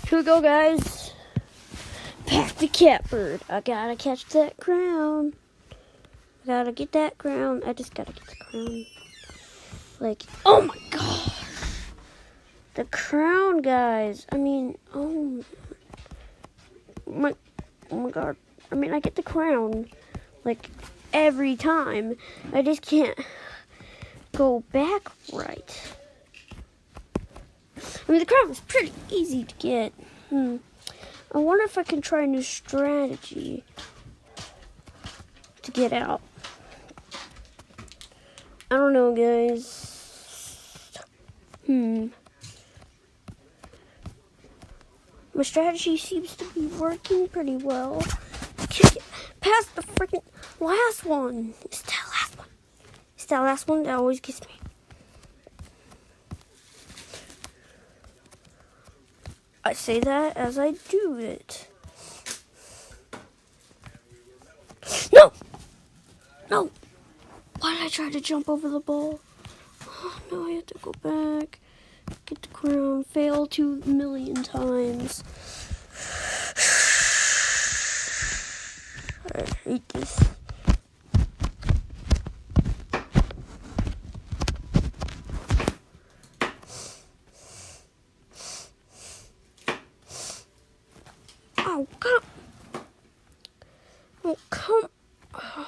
Here we go, guys. Pack the catbird. I gotta catch that crown. I gotta get that crown. I just gotta get the crown. Like, oh my god. The crown, guys. I mean, oh my god. I mean, I get the crown, like, every time. I just can't go back right. I mean, the crown is pretty easy to get. I wonder if I can try a new strategy to get out. I don't know, guys. My strategy seems to be working pretty well. Can't get past the freaking last one. It's that last one. It's that last one that always gets me. I say that as I do it. No! No! Why did I try to jump over the ball? Oh, no, I have to go back. Get the crown. Fail 2,000,000 times. I hate this. Oh, come. Oh, come. Oh,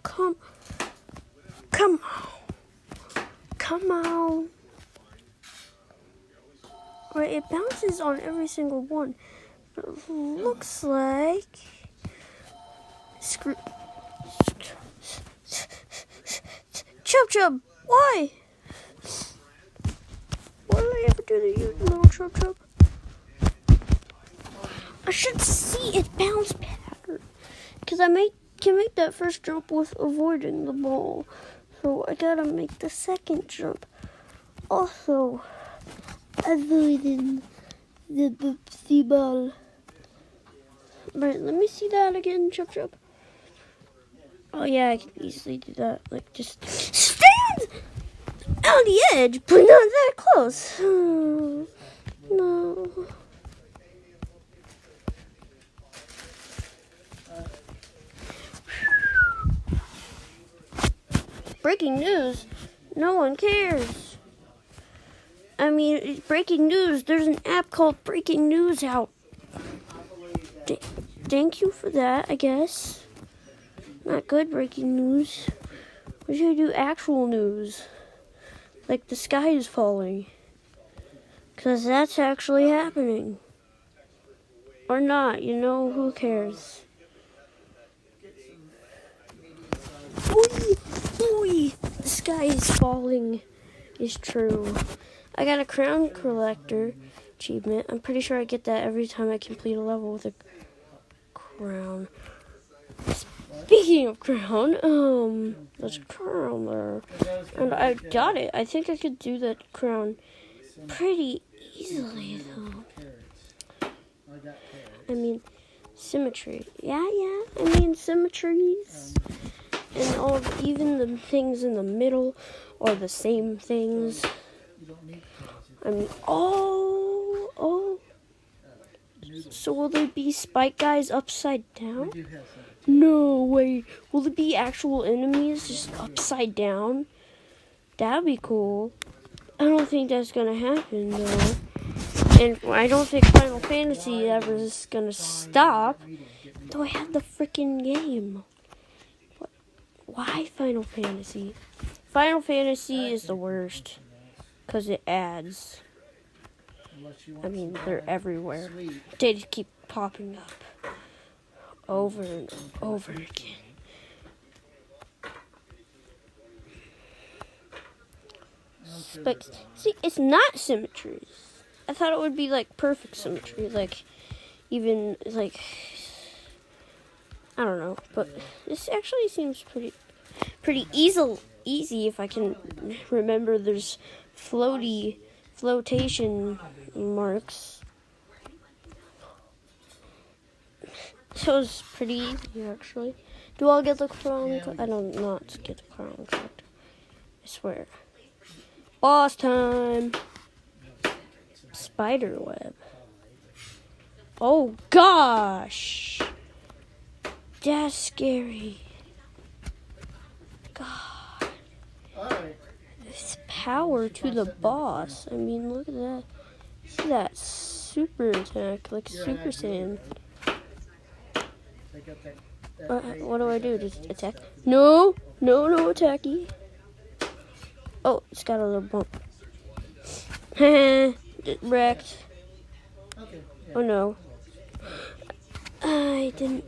come. Come on. Come on. Alright, it bounces on every single one. But it looks like... Screw... Chub Chub! Why? Why did I ever do that, you little Chub Chub? I should see it bounce pattern. Because I can make that first jump with avoiding the ball. So I gotta make the second jump. Also, avoiding the ball. Right, let me see that again, Chub Chub. Oh yeah, I can easily do that. Like, just stand on the edge, but not that close. No. Breaking news. No one cares. I mean, it's breaking news. There's an app called Breaking News out. Thank you for that, I guess. Not good breaking news. We should do actual news. Like the sky is falling. Because that's actually happening. Or not, you know, who cares? Boy, the sky is falling is true. I got a crown collector achievement. I'm pretty sure I get that every time I complete a level with a crown. Speaking of crown, there's a crown there. And I got it. I think I could do that crown pretty easily, though. I mean, symmetry. Yeah. I mean, symmetries. And even the things in the middle are the same things. I mean, oh. So will there be spike guys upside down? No way. Will there be actual enemies just upside down? That'd be cool. I don't think that's gonna happen, though. And I don't think Final Fantasy ever is gonna stop. Though I have the freaking game. Why Final Fantasy? Final Fantasy is the worst. Because it adds. I mean, they're everywhere. They just keep popping up. Over and over again. But, see, it's not symmetry. I thought it would be, like, perfect symmetry. Like, even, like... I don't know, but this actually seems pretty easy if I can remember there's flotation marks. So it's pretty easy actually. Do I get the crown? I don't not get the crown collector. I swear. Boss time. Spider web. Oh gosh. That's scary. God. This power to the boss. I mean, look at that. See that super attack, like Super Saiyan. What do I do? Just attack? No, attacky. Oh, it's got a little bump. Wrecked. Oh no. I didn't.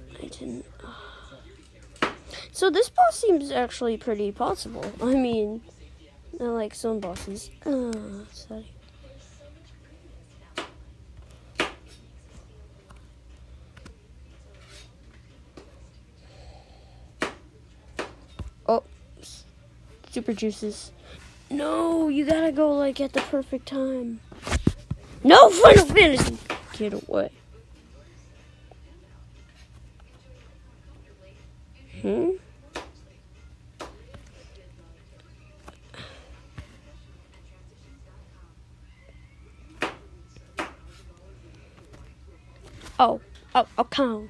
So this boss seems actually pretty possible. I mean, not like some bosses. Sorry. Oh, super juices. No, you gotta go like at the perfect time. No, Final Fantasy! Get away. Oh, come.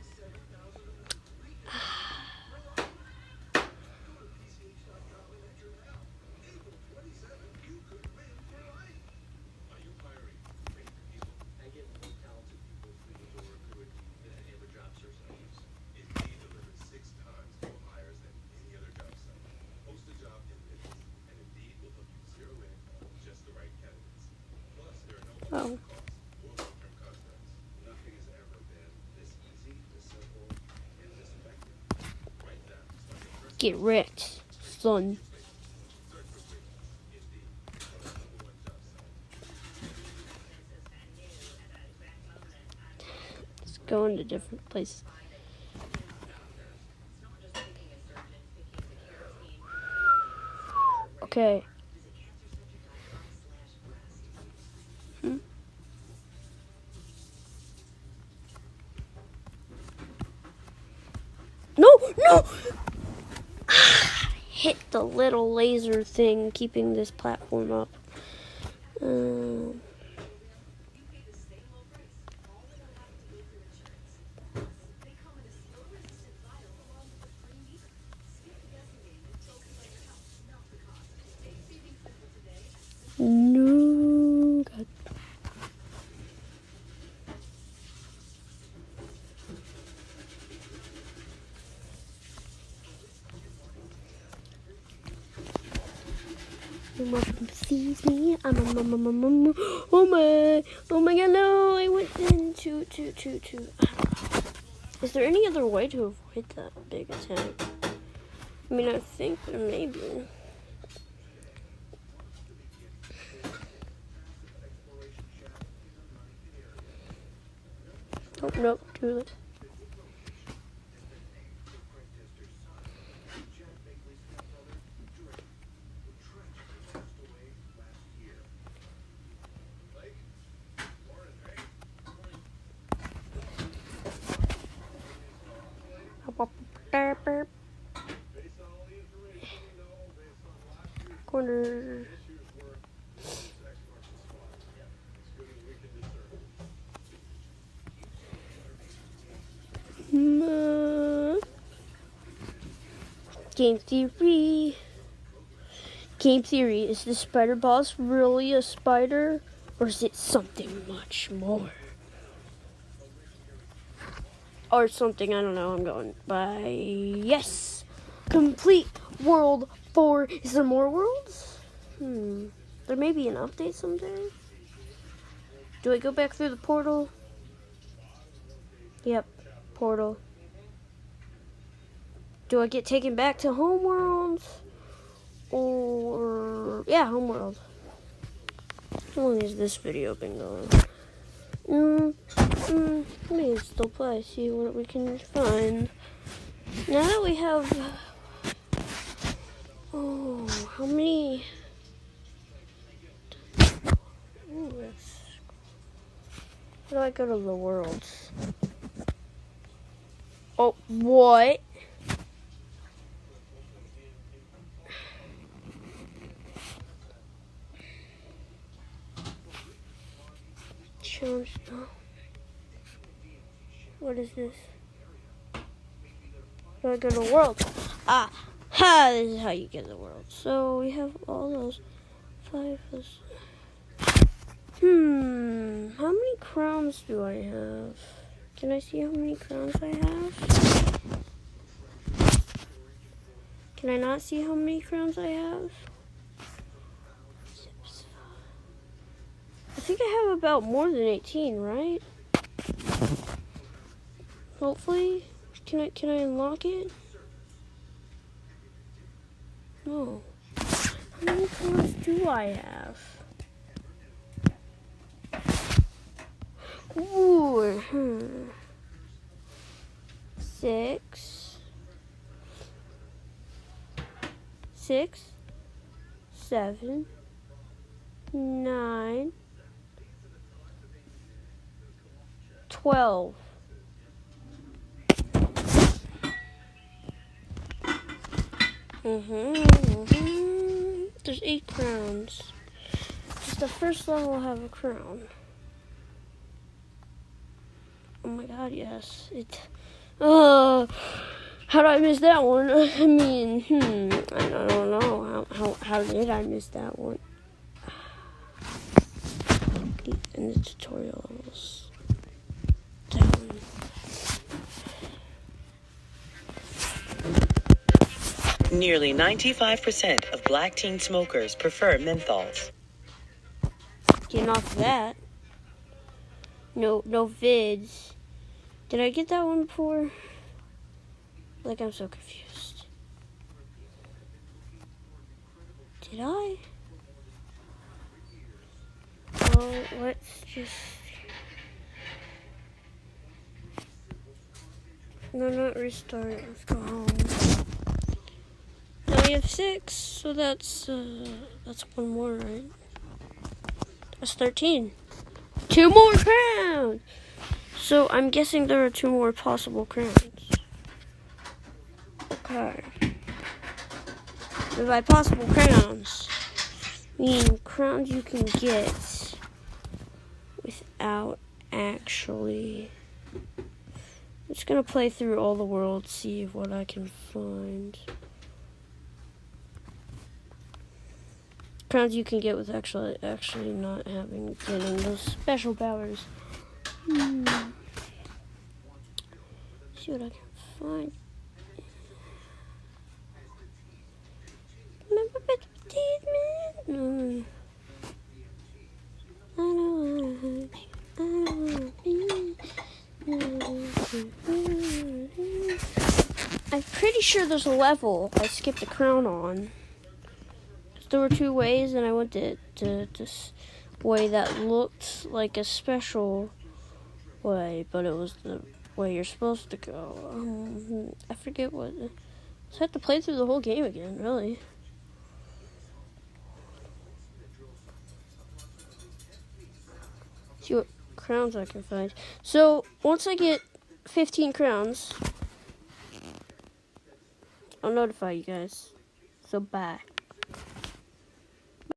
Oh. Get wrecked, son. Let's go into different places. Okay. No! Hit the little laser thing keeping this platform up. No, God. Sees me. Oh my God! No, I went into. Is there any other way to avoid that big attack? I mean, I think maybe. Oh, nope, too late. Corner. Game theory. Is the spider boss really a spider? Or is it something much more? Or something, I don't know, I'm going by yes. Complete World 4. Is there more worlds? There may be an update someday. Do I go back through the portal? Yep, portal. Do I get taken back to Homeworld? Or, yeah, Homeworld. How long has this video been going? We can still play, see what we can find. Now that we have, how many? How do I go to the worlds? Oh, what? Challenge, no. What is this? Do I go to the world? Ah, ha! This is how you get the world. So we have all those 5. How many crowns do I have? Can I see how many crowns I have? Can I not see how many crowns I have? I think I have about more than 18, right? Hopefully. Can I unlock it? No. How many crowns do I have? Ooh. 6, 7, 9, 12. There's 8 crowns. Just the first level will have a crown. Oh my god, yes. How did I miss that one? I mean, I don't know. How did I miss that one? In the tutorial levels. Down. Nearly 95% of black teen smokers prefer menthols. Getting off that. No vids. Did I get that one before? Like, I'm so confused. Did I? Well, let's just... No, not restart. Let's go home. Now we have 6, so that's one more, right? That's 13. 2 more crowns! So I'm guessing there are 2 more possible crowns. Okay. And by possible crowns, mean crowns you can get without actually... I'm just gonna play through all the worlds, see what I can find. Crowns you can get with actually not getting those special powers. See what I can find. I'm pretty sure there's a level I skipped a crown on. There were 2 ways, and I went to this way that looked like a special way, but it was the way you're supposed to go. I forget what. So I have to play through the whole game again, really. See what crowns I can find. So once I get 15 crowns, I'll notify you guys. So bye.